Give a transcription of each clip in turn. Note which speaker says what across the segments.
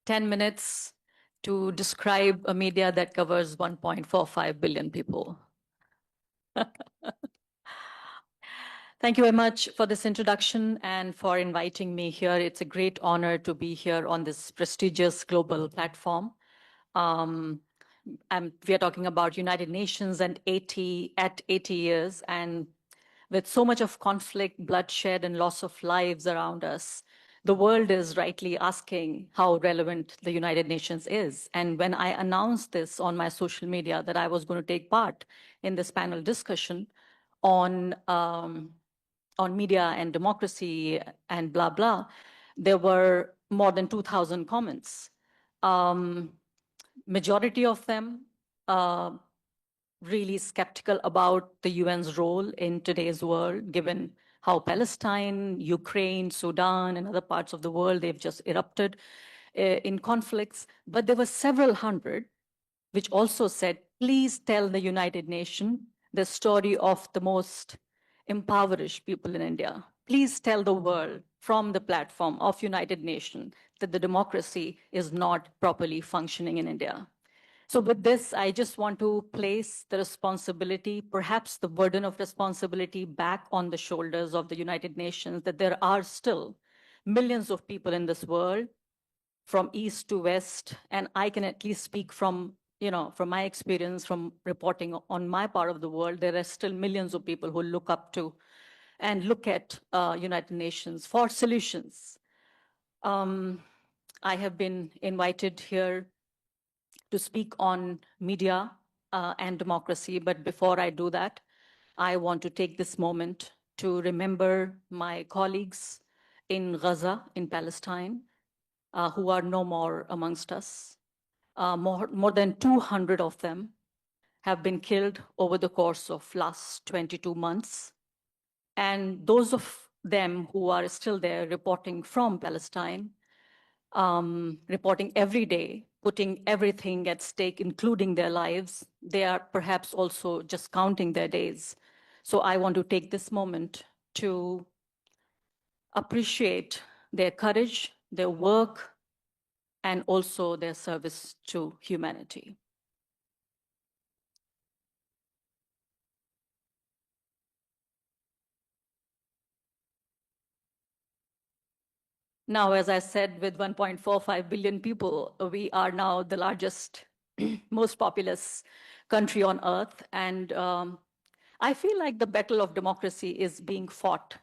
Speaker 1: 10 minutes to describe a media that covers 1.45 billion people. Thank you very much for this introduction and for inviting me here. It's a great honor to be here on this prestigious global platform. We are talking about United Nations and 80 years, and with so much of conflict, bloodshed, and loss of lives around us, the world is rightly asking how relevant the United Nations is. And when I announced this on my social media that I was going to take part in this panel discussion on media and democracy and blah, blah, there were more than 2,000 comments. Majority of them really skeptical about the UN's role in today's world, given how Palestine, Ukraine, Sudan, and other parts of the world, they've just erupted in conflicts. But there were several hundred which also said, please tell the United Nations the story of the most impoverished people in India. Please tell the world from the platform of United Nations that the democracy is not properly functioning in India. So with this, I just want to place the responsibility, perhaps the burden of responsibility, back on the shoulders of the United Nations, that there are still millions of people in this world from east to west. And I can at least speak from my experience from reporting on my part of the world, there are still millions of people who look up to and look at United Nations for solutions. I have been invited here to speak on media and democracy. But before I do that, I want to take this moment to remember my colleagues in Gaza, in Palestine, who are no more amongst us. More than 200 of them have been killed over the course of last 22 months. And those of them who are still there reporting from Palestine, reporting every day, putting everything at stake, including their lives, they are perhaps also just counting their days. So I want to take this moment to appreciate their courage, their work, and also their service to humanity. Now, as I said, with 1.45 billion people, we are now the largest, most populous country on earth. And I feel like the battle of democracy is being fought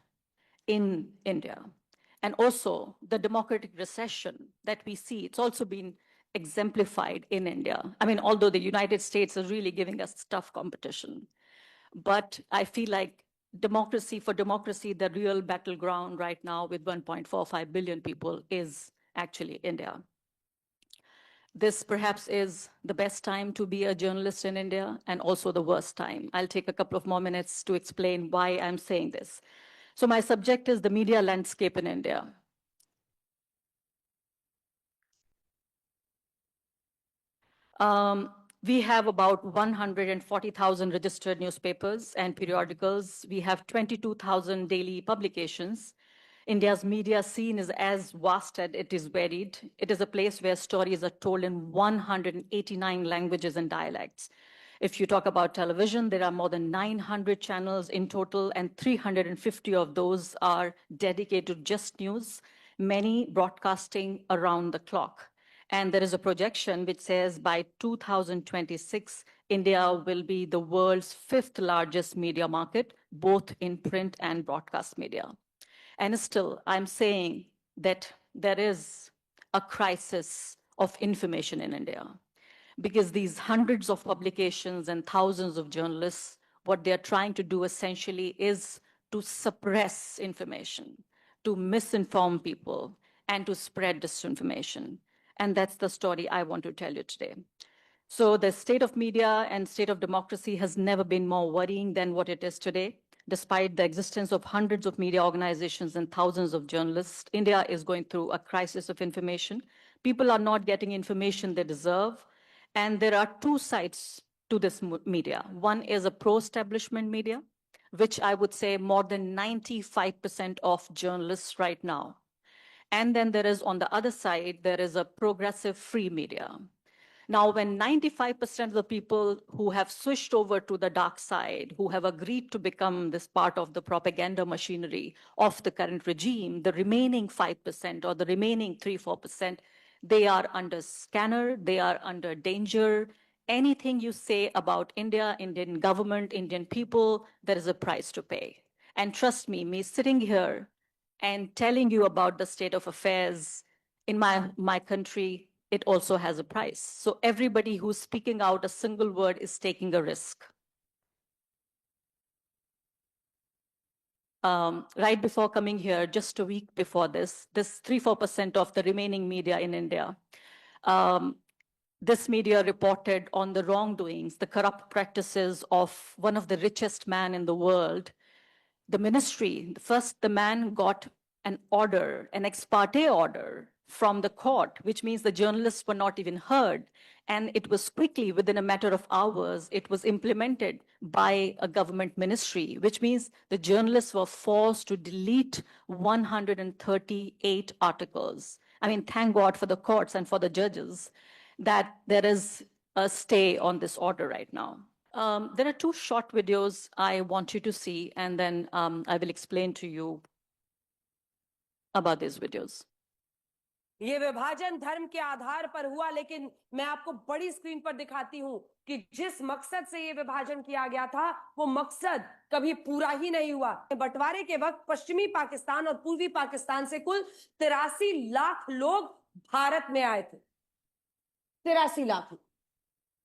Speaker 1: in India. And also the democratic recession that we see, it's also been exemplified in India. I mean, although the United States is really giving us tough competition, but I feel like for democracy, the real battleground right now with 1.45 billion people is actually India. This perhaps is the best time to be a journalist in India and also the worst time. I'll take a couple of more minutes to explain why I'm saying this. So my subject is the media landscape in India. We have about 140,000 registered newspapers and periodicals. We have 22,000 daily publications. India's media scene is as vast as it is varied. It is a place where stories are told in 189 languages and dialects. If you talk about television, there are more than 900 channels in total, and 350 of those are dedicated to just news, many broadcasting around the clock. And there is a projection which says by 2026, India will be the world's 5th largest media market, both in print and broadcast media. And still, I'm saying that there is a crisis of information in India, because these hundreds of publications and thousands of journalists, what they're trying to do essentially is to suppress information, to misinform people, and to spread disinformation. And that's the story I want to tell you today. So the state of media and state of democracy has never been more worrying than what it is today. Despite the existence of hundreds of media organizations and thousands of journalists, India is going through a crisis of information. People are not getting information they deserve. And there are two sides to this media. One is a pro-establishment media, which I would say more than 95% of journalists right now And then there is, on the other side, there is a progressive free media. Now, when 95% of the people who have switched over to the dark side, who have agreed to become this part of the propaganda machinery of the current regime, the remaining 5% or the remaining 3-4%, they are under scanner, they are under danger. Anything you say about India, Indian government, Indian people, there is a price to pay. And trust me sitting here and telling you about the state of affairs in my country, it also has a price. So everybody who's speaking out a single word is taking a risk. Right before coming here, just a week before this 3-4% of the remaining media in India, this media reported on the wrongdoings, the corrupt practices of one of the richest men in the world. The ministry, first the man got an order, an ex parte order from the court, which means the journalists were not even heard. And it was quickly, within a matter of hours, it was implemented by a government ministry, which means the journalists were forced to delete 138 articles. I mean, thank God for the courts and for the judges that there is a stay on this order right now. There are 2 short videos I want you to see, and then I will explain to you about these videos.
Speaker 2: ये विभाजन धर्म के आधार पर हुआ, लेकिन मैं आपको बड़ी स्क्रीन पर दिखाती हूं कि जिस मकसद से ये विभाजन किया गया था वो मकसद कभी पूरा ही नहीं हुआ। बंटवारे के वक्त पश्चिमी पाकिस्तान और पूर्वी पाकिस्तान से कुल 83 लाख लोग भारत में आए थे। 83 लाख,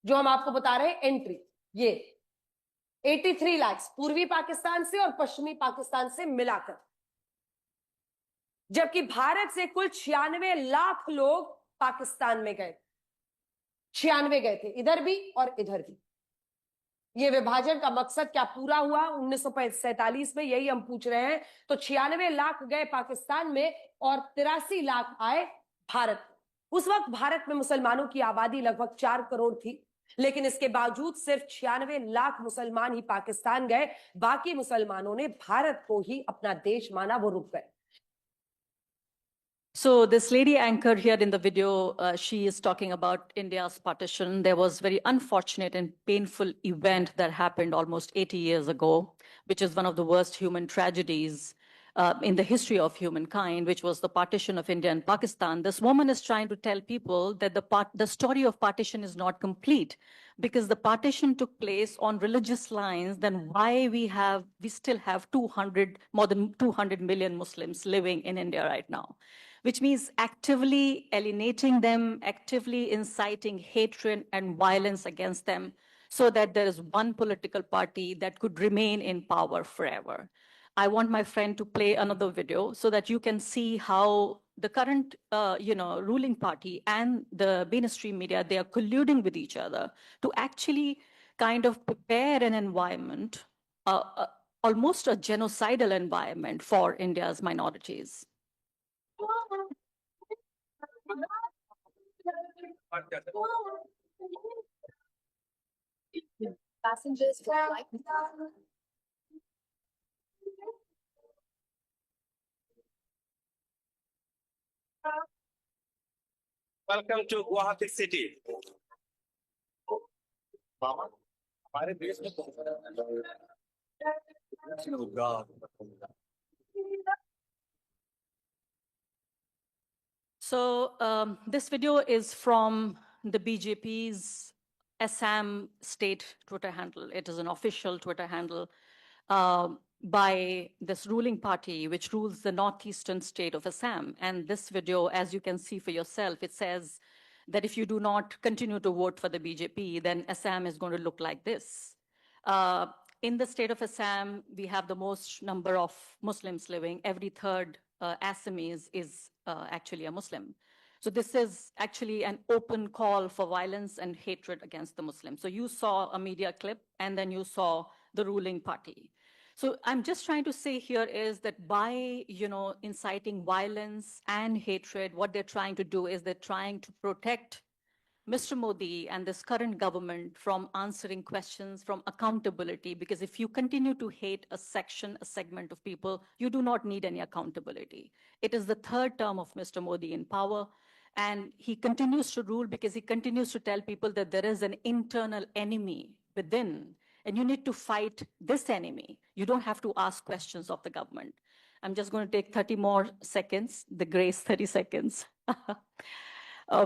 Speaker 2: जो हम आपको बता रहे हैं एंट्री, ये 83 लाख पूर्वी पाकिस्तान से और पश्चिमी पाकिस्तान से मिलाकर, जबकि भारत से कुल 96 लाख लोग पाकिस्तान में गए। 96 गए थे, इधर भी और इधर भी। ये विभाजन का मकसद क्या पूरा हुआ 1947 में, यही हम पूछ रहे हैं। तो 96 लाख गए पाकिस्तान में और 83 लाख आए भारत। उस वक्त भारत में मुसलमानों की आबादी लगभग 4 करोड़ थी, लेकिन इसके बावजूद सिर्फ 96 लाख मुसलमान ही पाकिस्तान गए। बाकी मुसलमानों ने भारत को ही अपना देश माना, वो रुक गए।
Speaker 1: So this lady anchor here in the video, she is talking about India's partition. There was very unfortunate and painful event that happened almost 80 years ago, which is one of the worst human tragedies in the history of humankind, which was the partition of India and Pakistan. This woman is trying to tell people that the story of partition is not complete, because the partition took place on religious lines. Then why we still have more than 200 million Muslims living in India right now, which means actively alienating them, actively inciting hatred and violence against them, so that there is one political party that could remain in power forever. I want my friend to play another video so that you can see how the current ruling party and the mainstream media, they are colluding with each other to actually kind of prepare an environment, almost a genocidal environment for India's minorities.
Speaker 3: Passengers
Speaker 4: Welcome to Guwahati City. हमारे देश में
Speaker 1: So this video is from the BJP's Assam state Twitter handle. It is an official Twitter handle by this ruling party, which rules the northeastern state of Assam. And this video, as you can see for yourself, it says that if you do not continue to vote for the BJP, then Assam is going to look like this. In the state of Assam, we have the most number of Muslims living. Every third Assamese is actually a Muslim. So this is actually an open call for violence and hatred against the Muslims. So you saw a media clip, and then you saw the ruling party. So I'm just trying to say here is that by, inciting violence and hatred, what they're trying to do is they're trying to protect Mr. Modi and this current government from answering questions, from accountability, because if you continue to hate a section, a segment of people, you do not need any accountability. It is the third term of Mr. Modi in power, and he continues to rule because he continues to tell people that there is an internal enemy within, and you need to fight this enemy. You don't have to ask questions of the government. I'm just going to take 30 more seconds, the grace 30 seconds.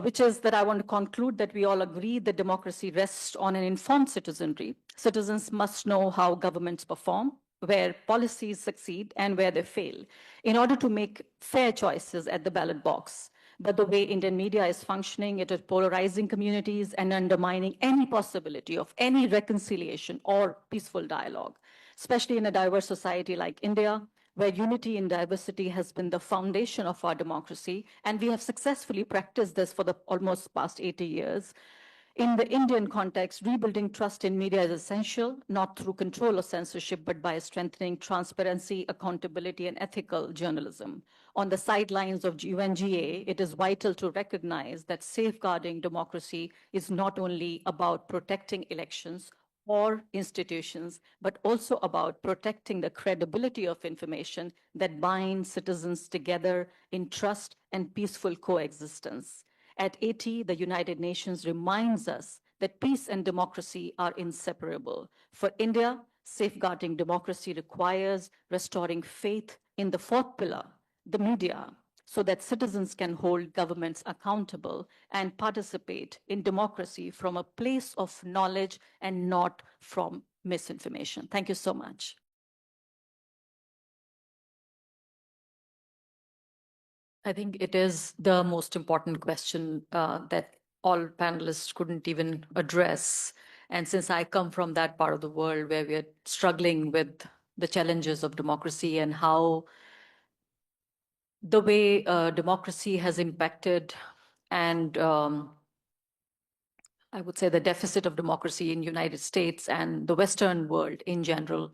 Speaker 1: Which is that I want to conclude that we all agree that democracy rests on an informed citizenry. Citizens must know how governments perform, where policies succeed, and where they fail, in order to make fair choices at the ballot box. But the way Indian media is functioning, it is polarizing communities and undermining any possibility of any reconciliation or peaceful dialogue, especially in a diverse society like India, where unity in diversity has been the foundation of our democracy, and we have successfully practiced this for the almost past 80 years. In the Indian context, rebuilding trust in media is essential, not through control or censorship, but by strengthening transparency, accountability, and ethical journalism. On the sidelines of UNGA, it is vital to recognize that safeguarding democracy is not only about protecting elections or institutions, but also about protecting the credibility of information that binds citizens together in trust and peaceful coexistence. At 80, the United Nations reminds us that peace and democracy are inseparable. For India, safeguarding democracy requires restoring faith in the fourth pillar, the media, so that citizens can hold governments accountable and participate in democracy from a place of knowledge and not from misinformation. Thank you so much. I think it is the most important question that all panelists couldn't even address. And since I come from that part of the world where we are struggling with the challenges of democracy and how the way democracy has impacted and I would say the deficit of democracy in United States and the Western world in general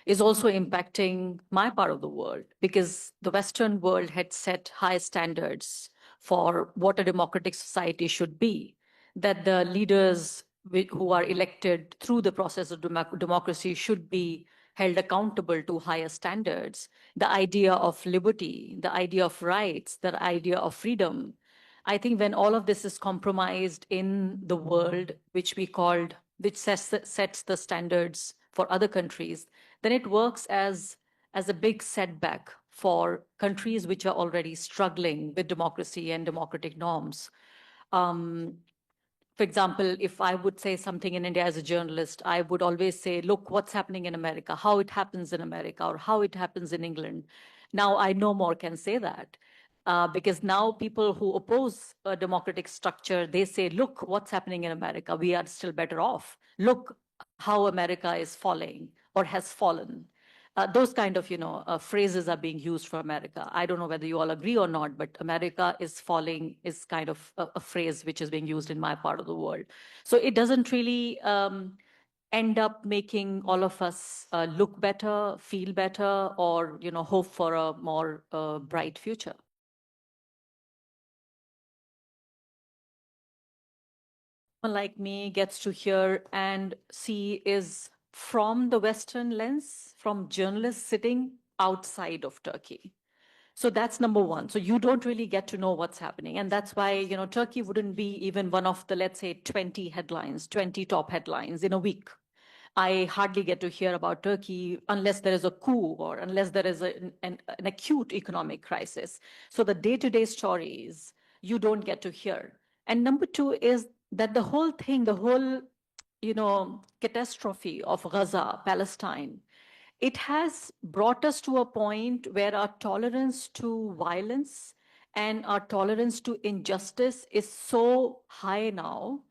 Speaker 1: is also impacting my part of the world because the Western world had set high standards for what a democratic society should be, that the leaders who are elected through the process of democracy should be held accountable to higher standards. The idea of liberty, the idea of rights, the idea of freedom. I think when all of this is compromised in the world, which we called, which sets the standards for other countries, then it works as a big setback for countries which are already struggling with democracy and democratic norms. For example, if I would say something in India as a journalist, I would always say, look, what's happening in America, how it happens in America, or how it happens in England. Now I no more can say that. Because now people who oppose a democratic structure, they say, look, what's happening in America? We are still better off. Look how America is falling or has fallen. Those kind of, phrases are being used for America. I don't know whether you all agree or not, but America is falling is kind of a phrase which is being used in my part of the world. So it doesn't really end up making all of us look better, feel better, or, hope for a more bright future. Someone like me gets to hear and see is from the Western lens, from journalists sitting outside of Turkey. So that's number one. So you don't really get to know what's happening. And that's why, Turkey wouldn't be even one of the, let's say, 20 headlines, 20 top headlines in a week. I hardly get to hear about Turkey unless there is a coup or unless there is an acute economic crisis. So the day-to-day stories, you don't get to hear. And number two is that the whole thing, the whole, catastrophe of Gaza, Palestine, it has brought us to a point where our tolerance to violence and our tolerance to injustice is so high now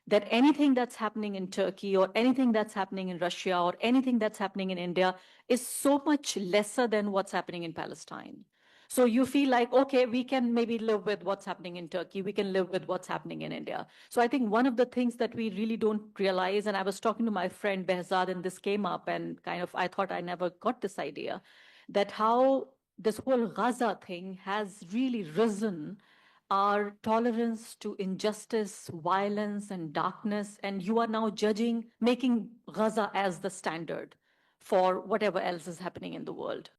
Speaker 1: that anything that's happening in Turkey or anything that's happening in Russia or anything that's happening in India is so much lesser than what's happening in Palestine. So you feel like, okay, we can maybe live with what's happening in Turkey. We can live with what's happening in India. So I think one of the things that we really don't realize, and I was talking to my friend Behzad, and this came up, and kind of I thought I never got this idea, that how this whole Gaza thing has really risen our tolerance to injustice, violence, and darkness, and you are now judging, making Gaza as the standard for whatever else is happening in the world.